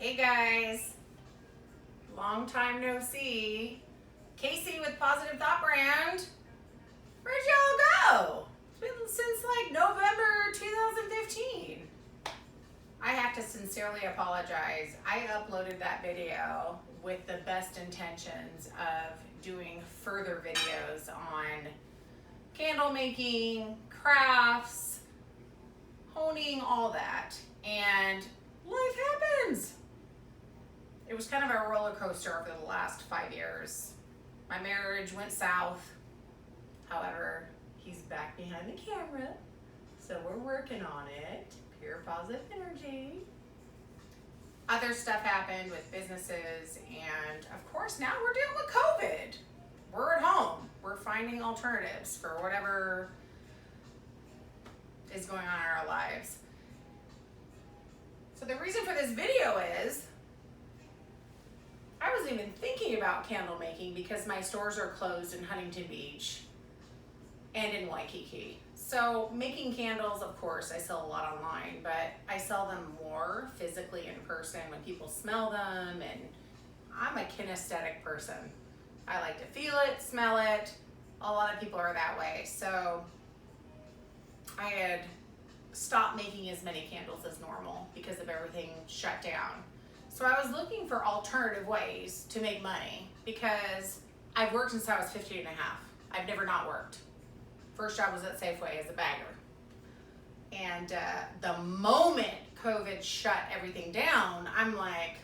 Hey guys, long time no see. Casey with Positive Thought Brand. Where'd y'all go? It's been since like November 2015. I have to sincerely apologize. I uploaded that video with the best intentions of doing further videos on candle making, crafts, honing, all that. And life happens. It was kind of a roller coaster over the last 5 years. My marriage went south. However, he's back behind the camera. So we're working on it. Pure positive energy. Other stuff happened with businesses, and of course now we're dealing with COVID. We're at home. We're finding alternatives for whatever is going on in our lives. So the reason for this video is I wasn't even thinking about candle making because my stores are closed in Huntington Beach and in Waikiki. So making candles, of course, I sell a lot online, but I sell them more physically in person when people smell them, and I'm a kinesthetic person. I like to feel it, smell it. A lot of people are that way. So I had stopped making as many candles as normal because of everything shut down. So I was looking for alternative ways to make money because I've worked since I was 15 and a half. I've never not worked. First job was at Safeway as a bagger. And the moment COVID shut everything down, I'm like,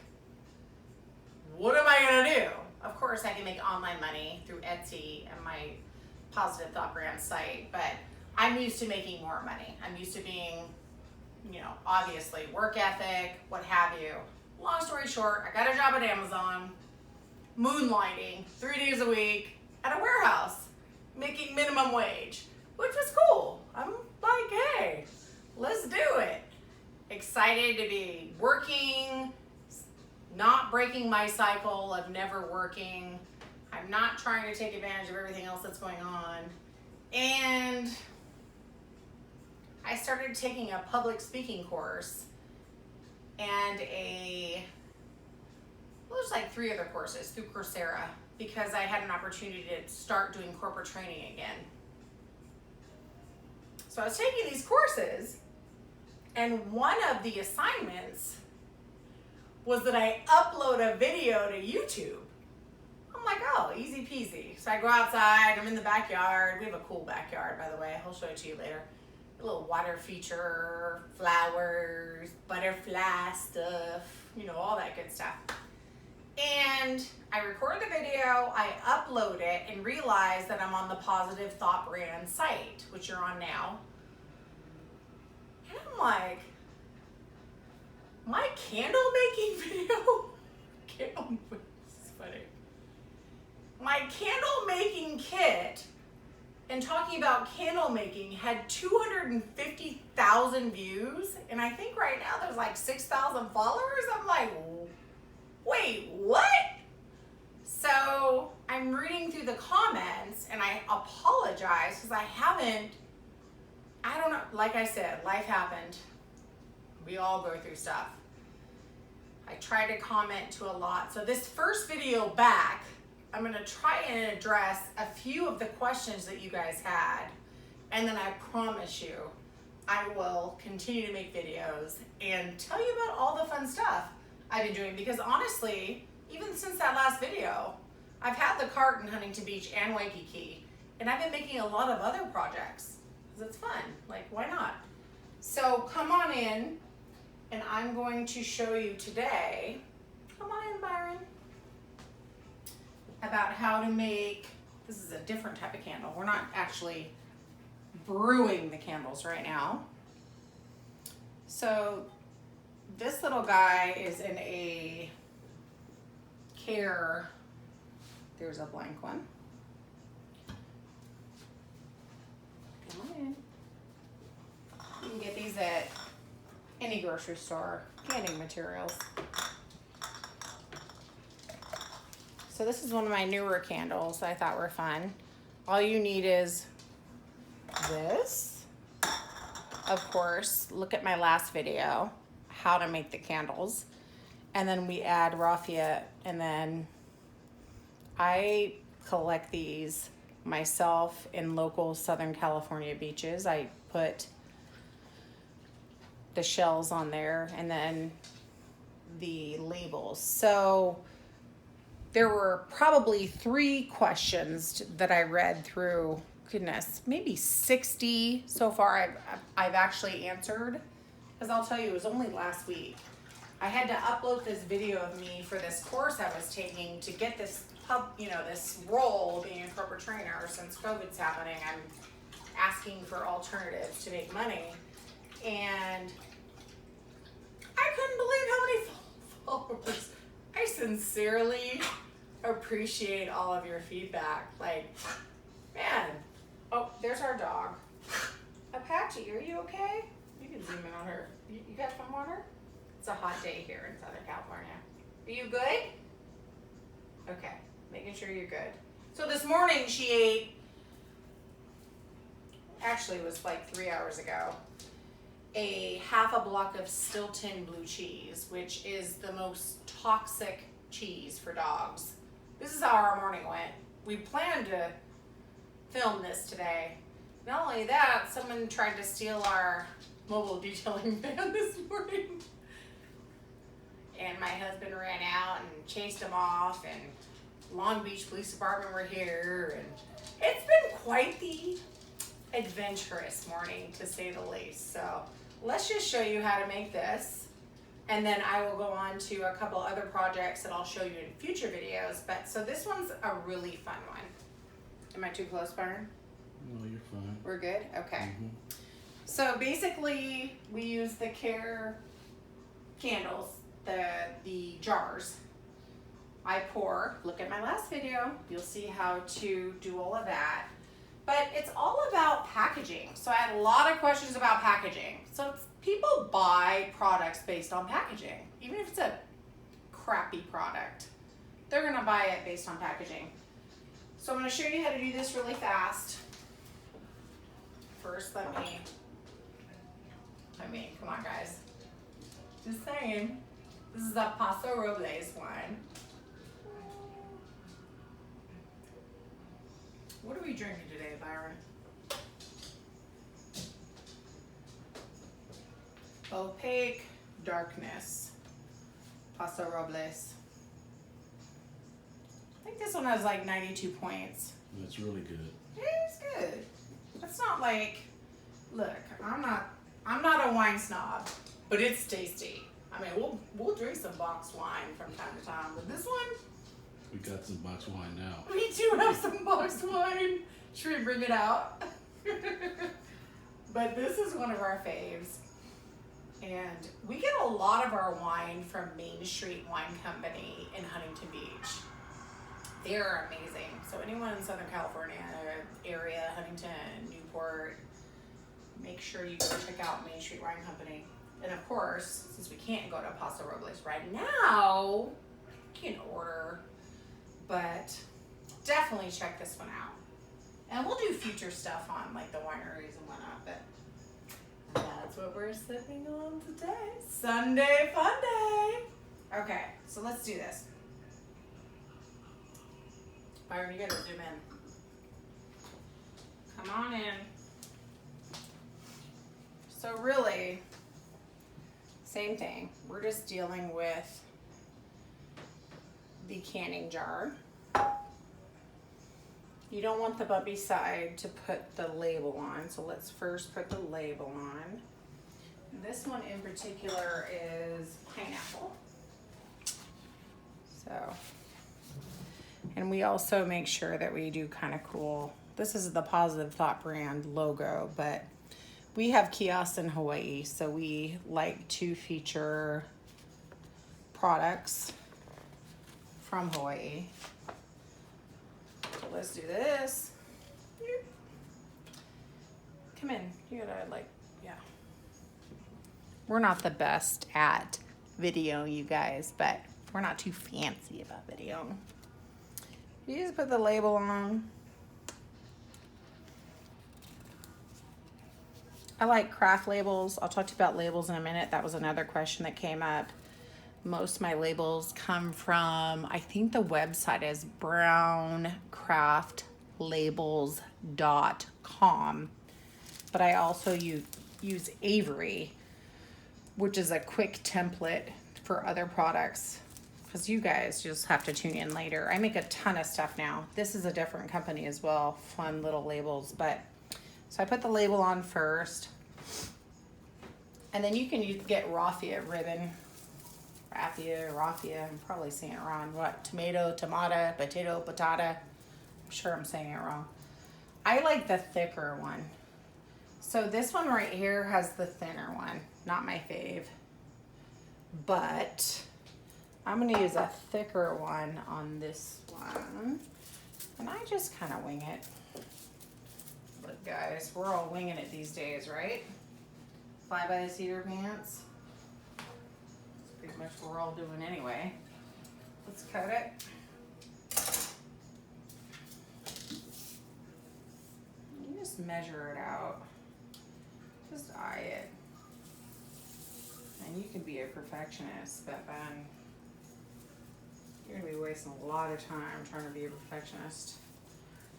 what am I gonna do? Of course I can make online money through Etsy and my Positive Thought Brand site, but I'm used to making more money. I'm used to being, obviously work ethic, what have you. Long story short, I got a job at Amazon, moonlighting 3 days a week at a warehouse, making minimum wage, which was cool. I'm like, hey, let's do it. Excited to be working, not breaking my cycle of never working. I'm not trying to take advantage of everything else that's going on. And I started taking a public speaking course and there's like 3 other courses through Coursera because I had an opportunity to start doing corporate training again. So I was taking these courses, and one of the assignments was that I upload a video to YouTube. I'm like, oh, easy peasy. So I go outside, I'm in the backyard. We have a cool backyard, by the way. I'll show it to you later. A little water feature, flowers, butterfly stuff, all that good stuff. And I record the video, I upload it, and realize that I'm on the Positive Thought Brand site, which you're on now. And I'm like, my candle making video? This is funny. My candle making kit and talking about candle making had 250,000 views, and I think right now there's like 6,000 followers. I'm like, wait, what? So I'm reading through the comments, and I apologize because I don't know, like I said, life happened. We all go through stuff. I try to comment to a lot. So this first video back, I'm gonna try and address a few of the questions that you guys had, and then I promise you, I will continue to make videos and tell you about all the fun stuff I've been doing, because honestly, even since that last video, I've had the cart in Huntington Beach and Waikiki, and I've been making a lot of other projects, because it's fun, like why not? So come on in, and I'm going to show you today, come on in, Byron, about how to make, this is a different type of candle. We're not actually brewing the candles right now. So this little guy is in a Care, there's a blank one. Come on in. You can get these at any grocery store, canning materials. So this is one of my newer candles that I thought were fun. All you need is this. Of course, look at my last video, how to make the candles. and then we add raffia, and then I collect these myself in local Southern California beaches. I put the shells on there and then the labels. So there were probably 3 questions that I read through. Goodness, maybe 60 so far I've actually answered. Because I'll tell you, it was only last week. I had to upload this video of me for this course I was taking to get this this role being a corporate trainer. Since COVID's happening, I'm asking for alternatives to make money. And I couldn't believe how many followers. I sincerely appreciate all of your feedback. Like, man. Oh, there's our dog. Apache, are you okay? You can zoom in on her. You got some water? It's a hot day here in Southern California. Are you good? Okay, making sure you're good. So this morning she ate, actually it was like 3 hours ago, a half a block of Stilton blue cheese, which is the most toxic cheese for dogs. This is how our morning went. We planned to film this today. Not only that, someone tried to steal our mobile detailing van this morning. And my husband ran out and chased him off, and Long Beach Police Department were here, and it's been quite the adventurous morning, to say the least. So let's just show you how to make this, and then I will go on to a couple other projects that I'll show you in future videos. But so this one's a really fun one. Am I too close, Byron? No, you're fine. We're good? Okay. Mm-hmm. So basically we use the Care candles, the jars. I pour, look at my last video, you'll see how to do all of that. But it's all about packaging. So I had a lot of questions about packaging. So people buy products based on packaging. Even if it's a crappy product, they're gonna buy it based on packaging. So I'm gonna show you how to do this really fast. First, come on guys. Just saying. This is a Paso Robles wine. What are we drinking today, Byron? Opaque Darkness. Paso Robles. I think this one has like 92 points. That's really good. It's good. It's not like, look, I'm not a wine snob, but it's tasty. I mean, we'll drink some boxed wine from time to time, but this one, We got some box wine now. we do have some boxed wine. Should we bring it out? But this is one of our faves. And we get a lot of our wine from Main Street Wine Company in Huntington Beach. They are amazing. So anyone in Southern California area, Huntington, Newport, make sure you go check out Main Street Wine Company. And of course, since we can't go to Paso Robles right now, you can order, but definitely check this one out. And we'll do future stuff on like the wineries and whatnot, but that's what we're sipping on today. Sunday fun day. Okay, so let's do this. Byron, you gotta zoom in. Come on in. So really, same thing. We're just dealing with the canning jar. You don't want the bumpy side to put the label on, so let's first put the label on. This one in particular is pineapple. So, and we also make sure that we do kind of cool. This is the Positive Thought brand logo, but we have kiosks in Hawaii, so we like to feature products from Hawaii. So let's do this. Come in. You gotta yeah. We're not the best at video, you guys, but we're not too fancy about video. You just put the label on. I like craft labels. I'll talk to you about labels in a minute. That was another question that came up. Most of my labels come from, I think the website is browncraftlabels.com. But I also use Avery, which is a quick template for other products. Because you guys just have to tune in later. I make a ton of stuff now. This is a different company as well. Fun little labels. But so I put the label on first. And then you can get raffia ribbon. Raffia, I'm probably saying it wrong. What? Tomato, potato, patata. I'm sure I'm saying it wrong. I like the thicker one. So this one right here has the thinner one. Not my fave. But I'm going to use a thicker one on this one. And I just kind of wing it. Look, guys, we're all winging it these days, right? Fly by the seat of your pants. Pretty much what we're all doing anyway. Let's cut it. You just measure it out. Just eye it. And you can be a perfectionist, but then you're gonna be wasting a lot of time trying to be a perfectionist.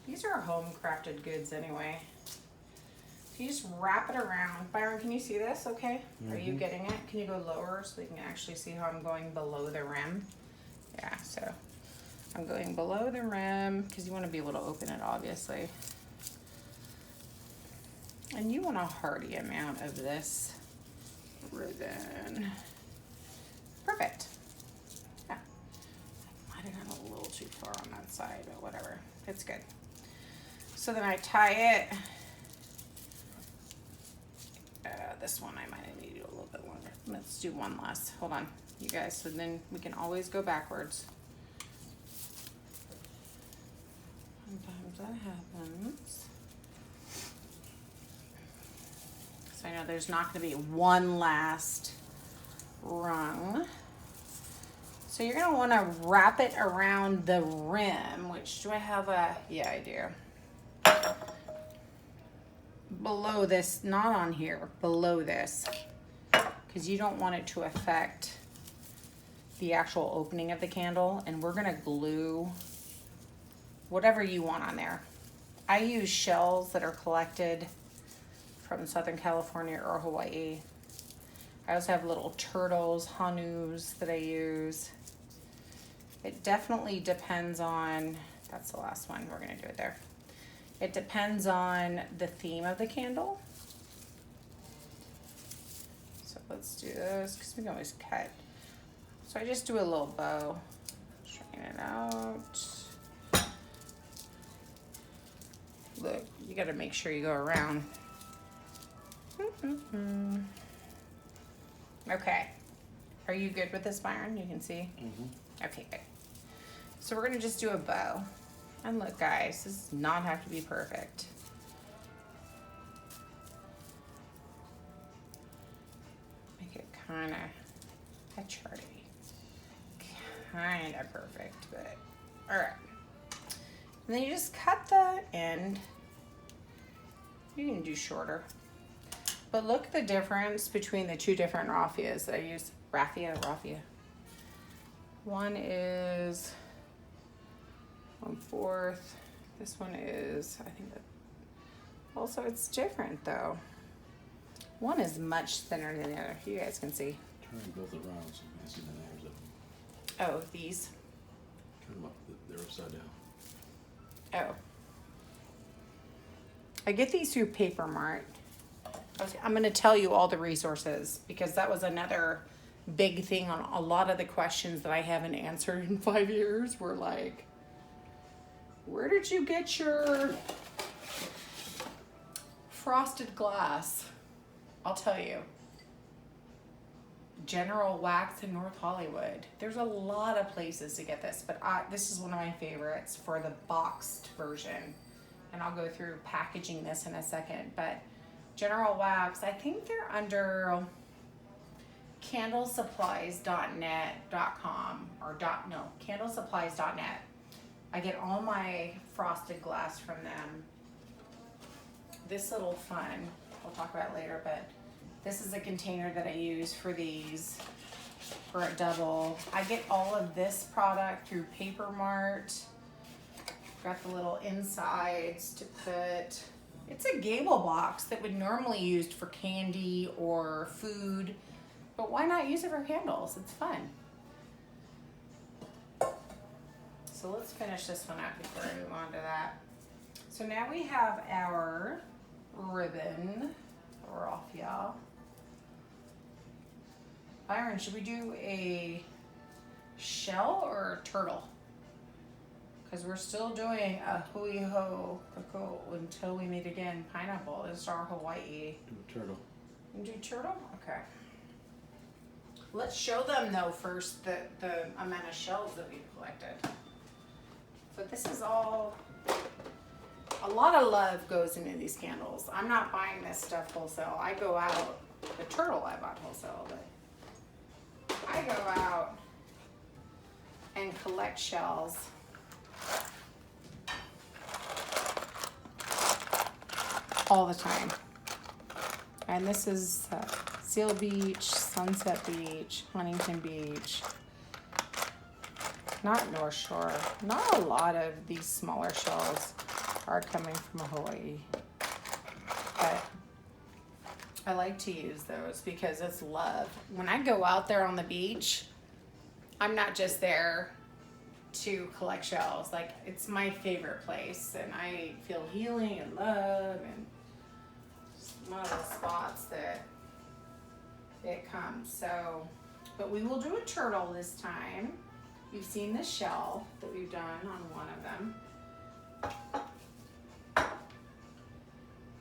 These are home crafted goods anyway. So you just wrap it around. Byron, can you see this okay? Are you getting it? Can you go lower so we can actually see how I'm going below the rim? Yeah, so I'm going below the rim because you want to be able to open it, obviously. And you want a hearty amount of this ribbon. Perfect. Yeah. I might have gone a little too far on that side, but whatever. It's good. So then I tie it. This one I might need to do a little bit longer. Let's do one last. Hold on, you guys. So then we can always go backwards. Sometimes that happens. So I know there's not going to be one last rung. So you're going to want to wrap it around the rim, which do I have a, yeah, I do. Below this, not on here, below this, because you don't want it to affect the actual opening of the candle. And we're going to glue whatever you want on there. I use shells that are collected from Southern California or Hawaii. I also have little turtles, hanus that I use. It definitely depends on, that's the last one, we're gonna do it there. It depends on the theme of the candle. So let's do this, because we can always cut. So I just do a little bow, straighten it out. Look, you gotta make sure you go around. Okay, are you good with this, Byron? You can see? Okay, good. So we're gonna just do a bow. And look, guys, this does not have to be perfect. Make it kind of charty. Kind of perfect, but all right. And then you just cut the end. You can do shorter. But look at the difference between the two different raffias that I use. Raffia. One is 1/4. This one is, I think that, also it's different though. One is much thinner than the other. You guys can see. Turn them both around so you can see the names of them. Oh, these. Turn them up, they're upside down. Oh. I get these through Paper Mart. Okay, I'm going to tell you all the resources because that was another big thing on a lot of the questions that I haven't answered in 5 years were like, where did you get your frosted glass? I'll tell you. General Wax in North Hollywood. There's a lot of places to get this, but this is one of my favorites for the boxed version. And I'll go through packaging this in a second, but General Wax, I think they're under candlesupplies.net.com or candlesupplies.net. I get all my frosted glass from them. This little fun, we'll talk about later, but this is a container that I use for these. for a double. I get all of this product through Paper Mart. Got the little insides to put. It's a gable box that would normally used for candy or food, but why not use it for candles? It's fun. So let's finish this one up before I move on to that. So now we have our ribbon raffia. Byron, should we do a shell or a turtle? Because we're still doing a hui ho cocoa until we meet again. Pineapple is our Hawaii. Do a turtle. You do turtle? Okay. Let's show them though first the amount of shells that we've collected. So this is all, a lot of love goes into these candles. I'm not buying this stuff wholesale. I go out, the turtle I bought wholesale, but I go out and collect shells. All the time. And this is Seal Beach, Sunset Beach, Huntington Beach. Not North Shore. Not a lot of these smaller shells are coming from Hawaii. But I like to use those because it's love. When I go out there on the beach, I'm not just there to collect shells. Like, it's my favorite place, and I feel healing and love, and it's one of the spots that it comes. So, but we will do a turtle this time. You've seen the shell that we've done on one of them.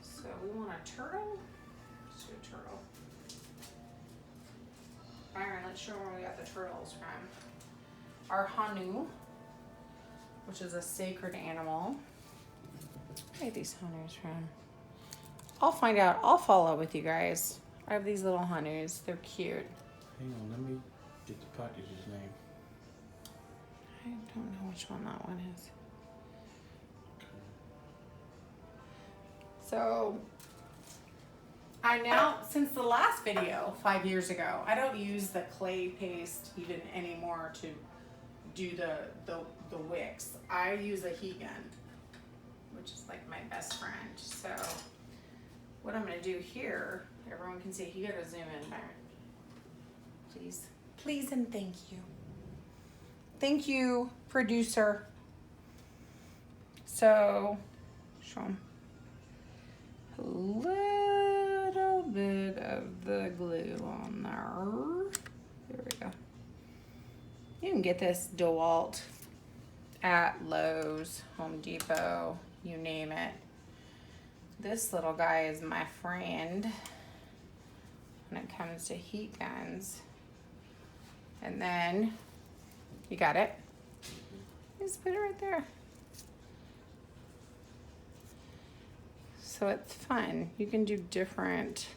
So we want a turtle. Let's do a turtle. Byron, let's show them where we got the turtles from. Our hanu, which is a sacred animal. Where are these hanus from? I'll find out. I'll follow with you guys. I have these little hanus. They're cute. Hang on, let me get the package's name. I don't know which one that one is. So, I now, since the last video 5 years ago, I don't use the clay paste even anymore to do the wicks. I use a heat gun, which is like my best friend. So, what I'm gonna do here, everyone can see. You gotta zoom in, Byron. Please. Please and thank you. Thank you, producer. So, show 'em. A little bit of the glue on there. There we go. You can get this DeWalt at Lowe's, Home Depot, you name it. This little guy is my friend when it comes to heat guns. And then, you got it? Just put it right there. So it's fun. You can do different,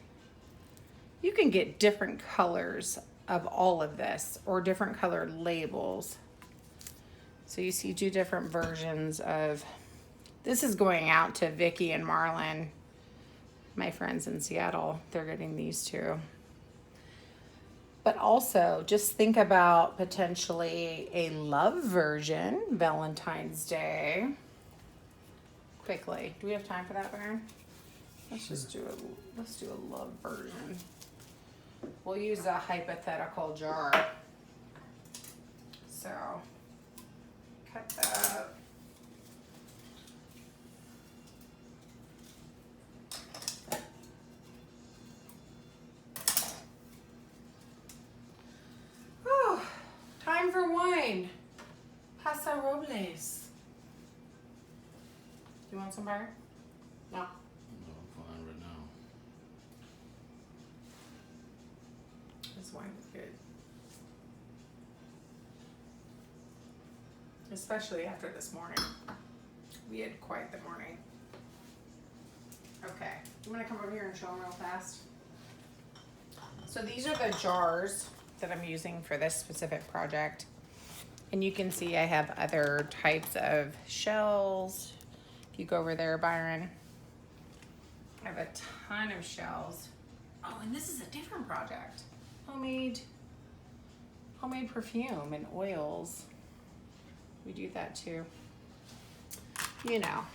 you can get different colors of all of this or different colored labels. So you see two different versions of, this is going out to Vicky and Marlon, my friends in Seattle. They're getting these too. But also just think about potentially a love version, Valentine's Day. Quickly, do we have time for that, Byron? Let's just do a love version. We'll use a hypothetical jar. So, cut that. Whew, time for wine. Paso Robles. You want some, Byron? No. No, I'm fine right now. This wine is good. Especially after this morning. We had quite the morning. Okay, you wanna come over here and show them real fast? So these are the jars that I'm using for this specific project. And you can see I have other types of shells. If you go over there, Byron, I have a ton of shells. Oh, and this is a different project. Homemade homemade perfume and oils. We do that too. You know,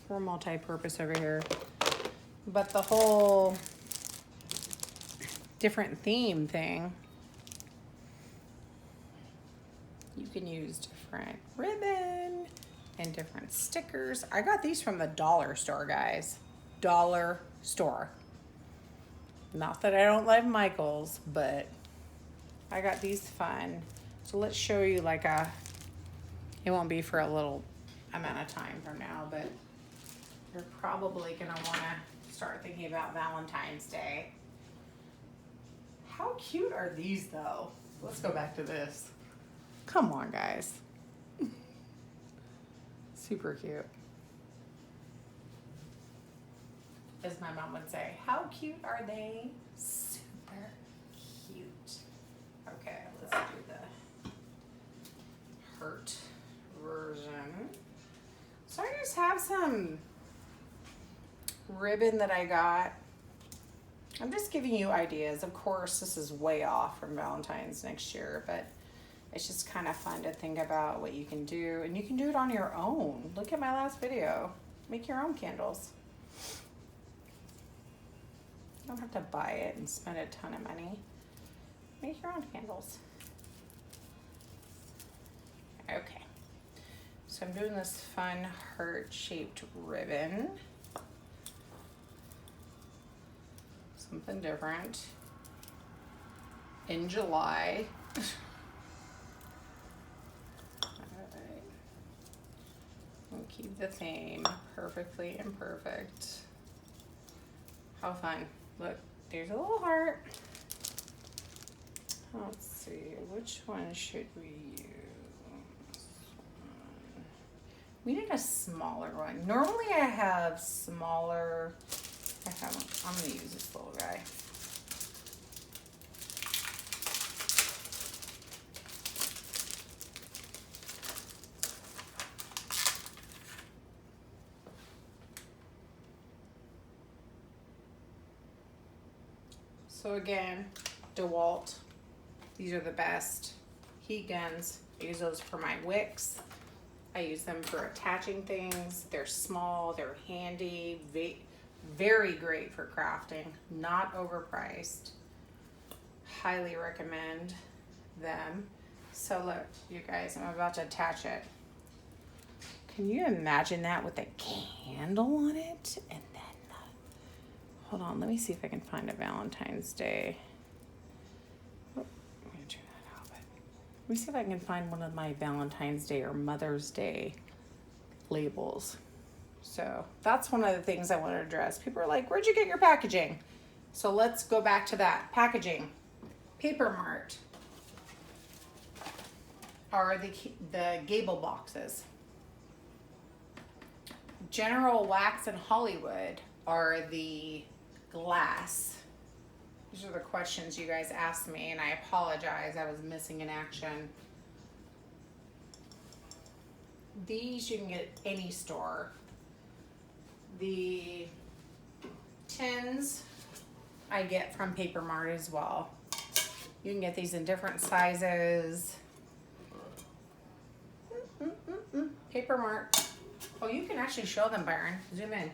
we're multi-purpose over here. But the whole different theme thing, you can use different ribbon and different stickers. I got these from the dollar store, guys. Dollar store. Not that I don't love Michael's, but I got these fun. So let's show you like it won't be for a little amount of time from now, but you're probably gonna wanna start thinking about Valentine's Day. How cute are these though? Let's go back to this. Come on, guys. Super cute. As my mom would say, how cute are they? Super cute. Okay, let's do the heart version. So I just have some ribbon that I got. I'm just giving you ideas. Of course, this is way off from Valentine's next year, but it's just kind of fun to think about what you can do. And you can do it on your own. Look at my last video. Make your own candles. You don't have to buy it and spend a ton of money. Make your own candles. Okay. So I'm doing this fun heart-shaped ribbon. Something different. In July. Alright. We'll keep the theme perfectly imperfect. How fun. Look, there's a little heart. Let's see, which one should we use? We need a smaller one. Normally I have smaller, I'm gonna use this little guy. So again, DeWalt, these are the best heat guns. I use those for my wicks. I use them for attaching things. They're small, they're handy, very great for crafting, not overpriced. Highly recommend them. So look, you guys, I'm about to attach it. Can you imagine that with a candle on it? And then, hold on, let me see if I can find a Valentine's Day. Oh, I'm gonna turn that out, but let me see if I can find one of my Valentine's Day or Mother's Day labels. So that's one of the things I want to address. People are like, where'd you get your packaging? So let's go back to that. Packaging. Paper Mart are the Gable boxes. General Wax and Hollywood are the glass. These are the questions you guys asked me, and I apologize, I was missing in action. These you can get at any store. The tins I get from Paper Mart as well. You can get these in different sizes. Paper Mart. Oh, you can actually show them, Byron. Zoom in.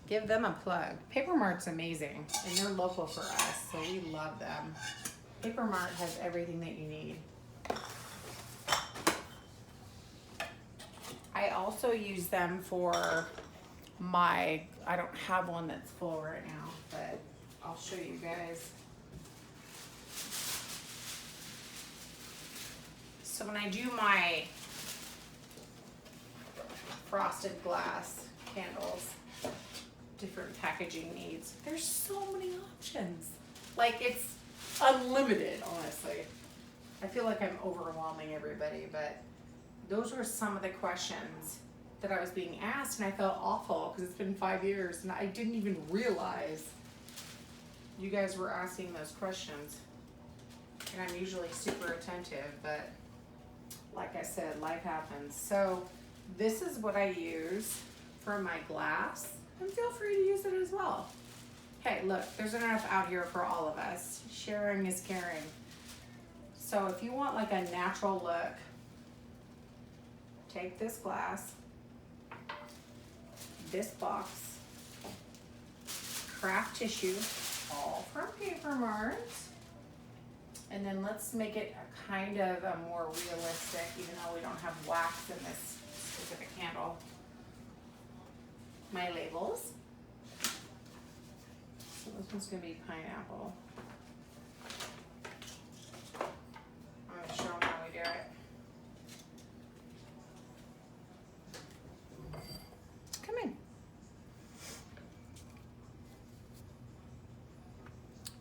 Give them a plug. Paper Mart's amazing, and they're local for us, so we love them. Paper Mart has everything that you need. I also use them for I don't have one that's full right now, but I'll show you guys. So when I do my frosted glass candles, different packaging needs, there's so many options. Like, it's unlimited, honestly. I feel like I'm overwhelming everybody, but those were some of the questions that I was being asked, and I felt awful because it's been 5 years and I didn't even realize you guys were asking those questions. And I'm usually super attentive, but like I said, life happens. So this is what I use for my glass, and feel free to use it as well. Hey, look, there's enough out here for all of us. Sharing is caring. So So if you want like a natural look, take this glass, this box, craft tissue, all from Paper Mart, and then let's make it a kind of a more realistic, even though we don't have wax in this specific candle. My labels. So this one's gonna be pineapple. I'm gonna show them how we do it. Come in.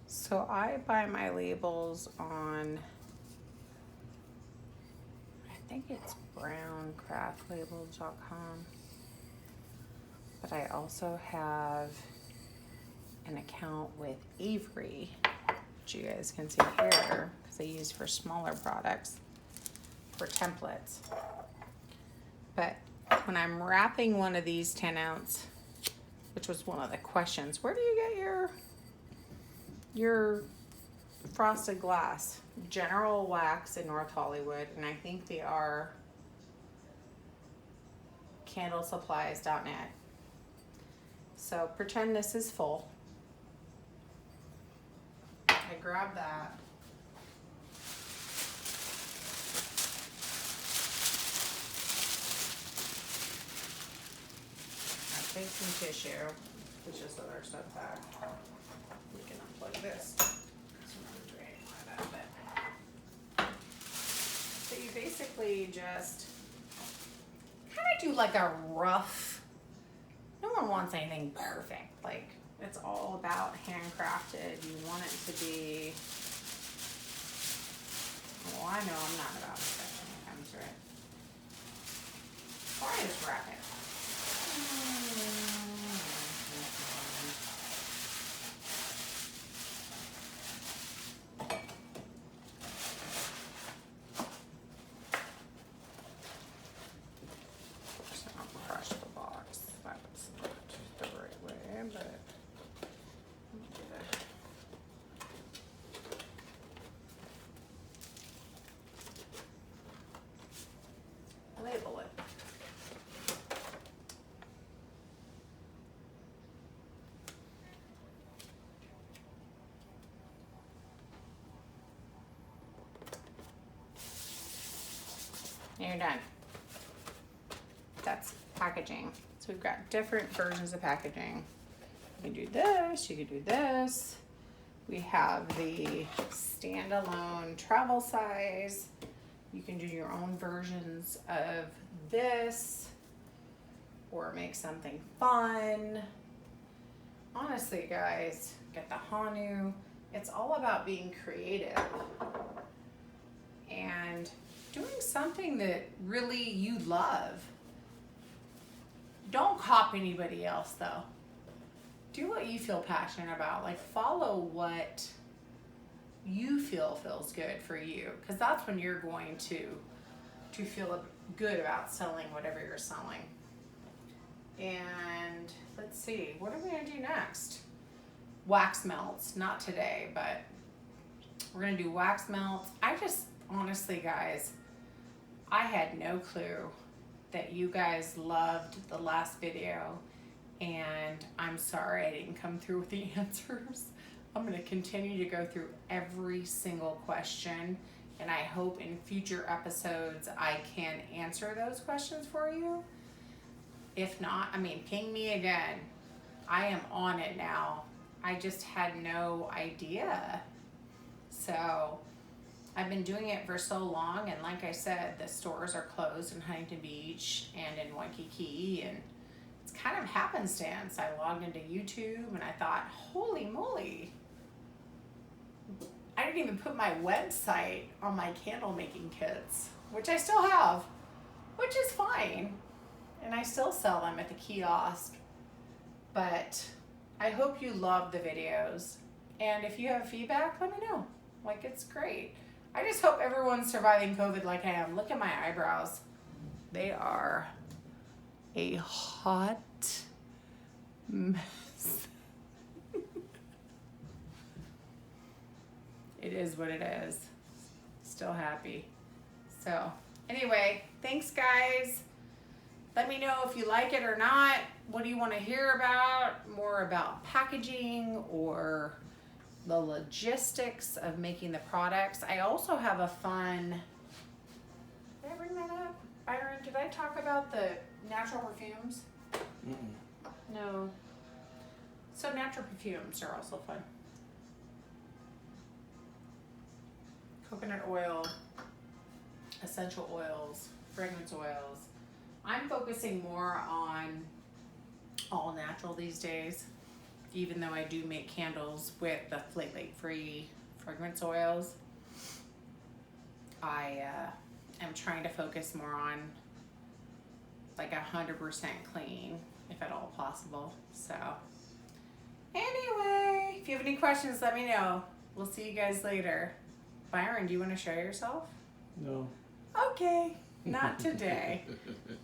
So I buy my labels on, I think it's browncraftlabels.com. But I also have an account with Avery, which you guys can see here, because I use for smaller products, for templates. But when I'm wrapping one of these 10-ounce, which was one of the questions, where do you get your frosted glass? General Wax in North Hollywood, and I think they are candlesupplies.net. So pretend this is full. I grab that. I take some tissue, which is other stuff back. We can unplug this. So you basically just kind of do like a rough, no one wants anything perfect. Like, it's all about handcrafted. You want it to be, well, I know I'm not about perfection when it comes to it. Or I just wrap it. Label it. And you're done. That's packaging. So we've got different versions of packaging. You can do this, you can do this. We have the standalone travel size. You can do your own versions of this or make something fun. Honestly, guys, get the Hanu. It's all about being creative and doing something that really you love. Don't copy anybody else though. Do what you feel passionate about. Like, follow what you feel feels good for you, because that's when you're going to feel good about selling whatever you're selling. And let's see, what are we gonna do next? Wax melts, not today, but we're gonna do wax melts. I just, honestly guys, I had no clue that you guys loved the last video, and I'm sorry I didn't come through with the answers. I'm going to continue to go through every single question, and I hope in future episodes I can answer those questions for you. If not, I mean, ping me again. I am on it now. I just had no idea. So I've been doing it for so long, and like I said, the stores are closed in Huntington Beach and in Waikiki, and it's kind of happenstance. I logged into YouTube and I thought, holy moly, I didn't even put my website on my candle making kits, which I still have, which is fine. And I still sell them at the kiosk. But I hope you love the videos. And if you have feedback, let me know. Like, it's great. I just hope everyone's surviving COVID like I am. Look at my eyebrows. They are a hot mess. It is what it is. Still happy. So, anyway, thanks guys. Let me know if you like it or not. What do you want to hear about? More about packaging or the logistics of making the products. I also have a fun. Did I bring that up? Byron, did I talk about the natural perfumes? Mm-mm. No. So natural perfumes are also fun. Coconut oil, essential oils, fragrance oils. I'm focusing more on all natural these days, even though I do make candles with the phthalate-free fragrance oils. I am trying to focus more on like 100% clean, if at all possible. So anyway, if you have any questions, let me know. We'll see you guys later. Byron, do you want to show yourself? No. Okay, not today.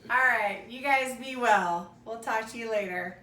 All right, you guys be well. We'll talk to you later.